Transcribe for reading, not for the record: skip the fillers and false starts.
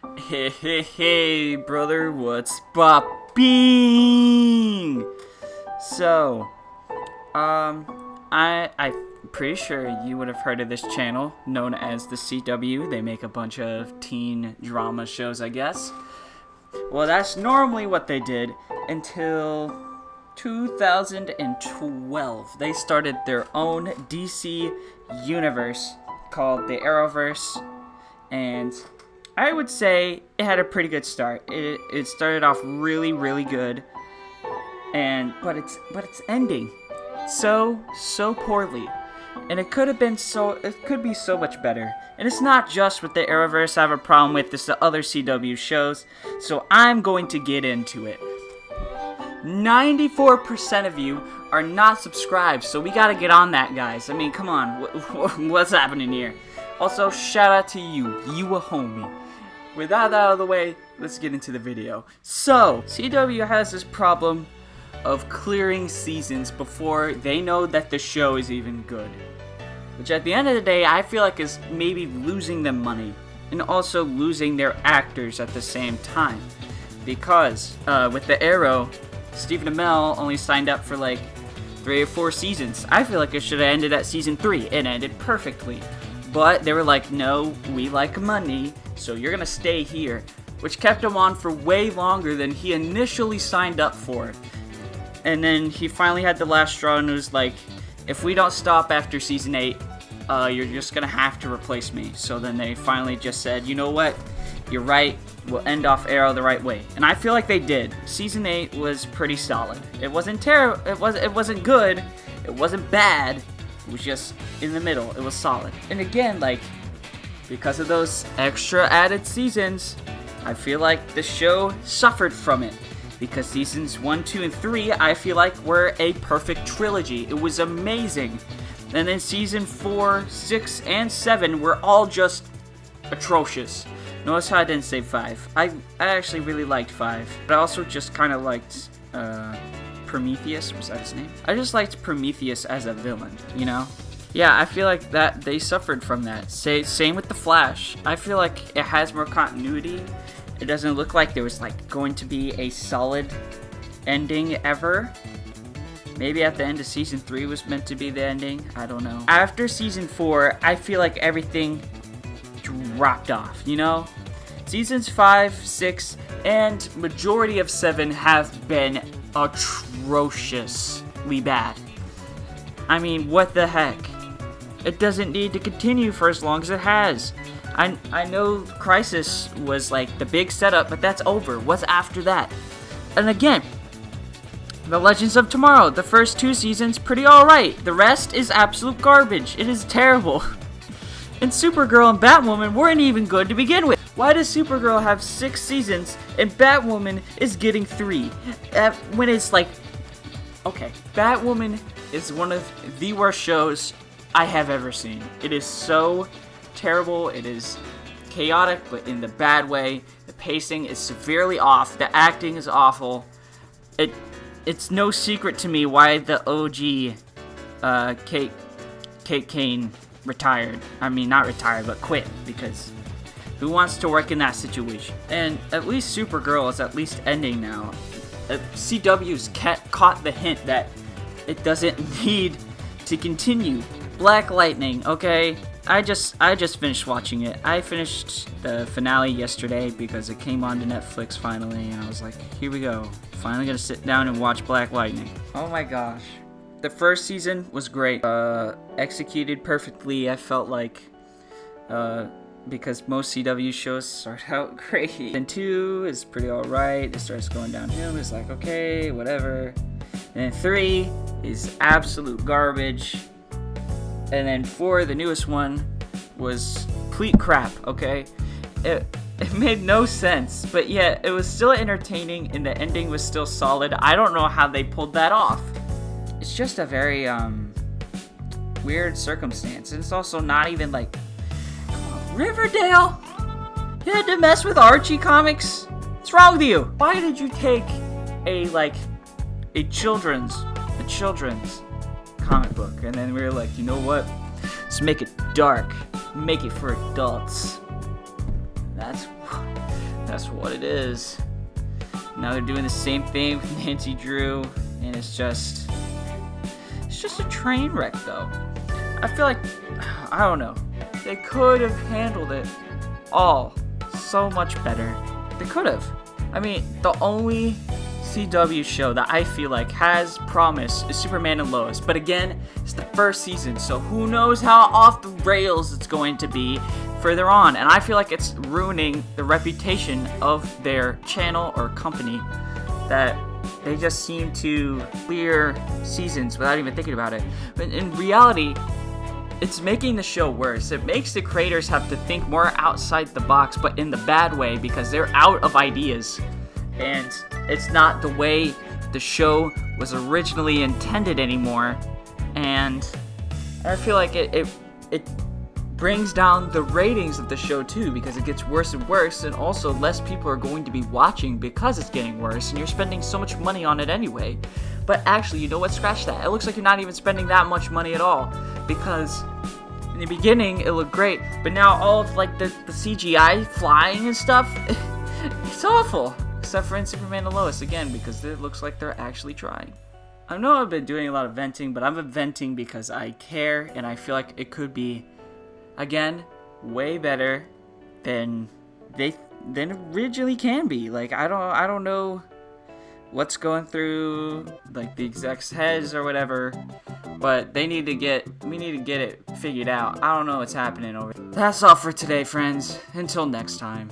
Hey, brother, what's popping? So, I'm pretty sure you would have heard of this channel known as the CW. They make a bunch of teen drama shows, I guess. Well, that's normally what they did until 2012. They started their own DC universe called the Arrowverse, and I would say it had a pretty good start. It started off really good, but it's ending so poorly, and it could be so much better. And it's not just with the Arrowverse I have a problem with, it's the other CW shows, so I'm going to get into it. 94% of you are not subscribed, so we gotta get on that, guys. I mean, come on, what's happening here? Also, shout out to you a homie. With that out of the way, let's get into the video. So, CW has this problem of clearing seasons before they know that the show is even good. Which at the end of the day, I feel like is maybe losing them money. And also losing their actors at the same time. Because, with the Arrow, Stephen Amell only signed up for like 3 or 4 seasons. I feel like it should have ended at season 3. It ended perfectly. But they were like, no, we like money, so you're gonna stay here. Which kept him on for way longer than he initially signed up for. And then he finally had the last straw and was like, if we don't stop after season 8, you're just gonna have to replace me. So then they finally just said, you know what, you're right, we'll end off Arrow the right way. And I feel like they did. Season 8 was pretty solid. It wasn't terrible, it wasn't good, it wasn't bad. It was just in the middle. It was solid. And again, like, because of those extra added seasons, I feel like the show suffered from it. Because seasons 1, 2, and 3, I feel like were a perfect trilogy. It was amazing. And then season 4, 6, and 7 were all just atrocious. Notice how I didn't say 5. I actually really liked 5. But I also just kind of liked, Prometheus, was that his name? I just liked Prometheus as a villain, you know? Yeah, I feel like that they suffered from that. Same with The Flash. I feel like it has more continuity. It doesn't look like there was like going to be a solid ending ever. Maybe at the end of season 3 was meant to be the ending. I don't know. After season 4, I feel like everything dropped off, you know? Seasons 5, 6, and majority of 7 have been atrociously bad. I mean, what the heck? It doesn't need to continue for as long as it has. I know Crisis was like the big setup, but that's over. What's after that? And again, The Legends of Tomorrow, the first 2 seasons, pretty alright. The rest is absolute garbage. It is terrible. And Supergirl and Batwoman weren't even good to begin with. Why does Supergirl have 6 seasons and Batwoman is getting 3? When it's like, okay, Batwoman is one of the worst shows I have ever seen. It is so terrible. It is chaotic, but in the bad way. The pacing is severely off. The acting is awful. It's no secret to me why the OG Kate Kane retired. I mean, not retired, but quit, because who wants to work in that situation? And at least Supergirl is at least ending now. CW's caught the hint that it doesn't need to continue. Black Lightning, okay? I just finished watching it. I finished the finale yesterday because it came onto Netflix finally, and I was like, here we go. Finally gonna sit down and watch Black Lightning. Oh my gosh. The first season was great. Executed perfectly, I felt like. Because most CW shows start out great. Then 2 is pretty alright. It starts going downhill. It's like, okay, whatever. And then 3 is absolute garbage. And then 4, the newest one, was complete crap, okay? It made no sense, but yet it was still entertaining and the ending was still solid. I don't know how they pulled that off. It's just a very, weird circumstance. And it's also not even like, Riverdale? You had to mess with Archie comics? What's wrong with you? Why did you take a children's comic book, and then we were like, you know what? Let's make it dark. Make it for adults. That's what it is. Now they're doing the same thing with Nancy Drew, and it's just a train wreck, though. I feel like, I don't know, they could have handled it all so much better. They could have. I mean, the only CW show that I feel like has promise is Superman and Lois. But again, it's the first season, so who knows how off the rails it's going to be further on. And I feel like it's ruining the reputation of their channel or company, that they just seem to clear seasons without even thinking about it. But in reality, it's making the show worse. It makes the creators have to think more outside the box, but in the bad way, because they're out of ideas. And it's not the way the show was originally intended anymore. And I feel like it brings down the ratings of the show too, because it gets worse and worse, and also less people are going to be watching because it's getting worse, and you're spending so much money on it anyway. But actually, you know what? Scratch that. It looks like you're not even spending that much money at all, because in the beginning it looked great, but now all of like the CGI flying and stuff, it's awful. Except for in Superman and Lois, again, because it looks like they're actually trying. I know I've been doing a lot of venting, but I'm venting because I care, and I feel like it could be, again, way better than it originally can be. Like, I don't know what's going through like the execs' heads or whatever, but we need to get it figured out. I don't know what's happening over there. That's all for today, friends. Until next time.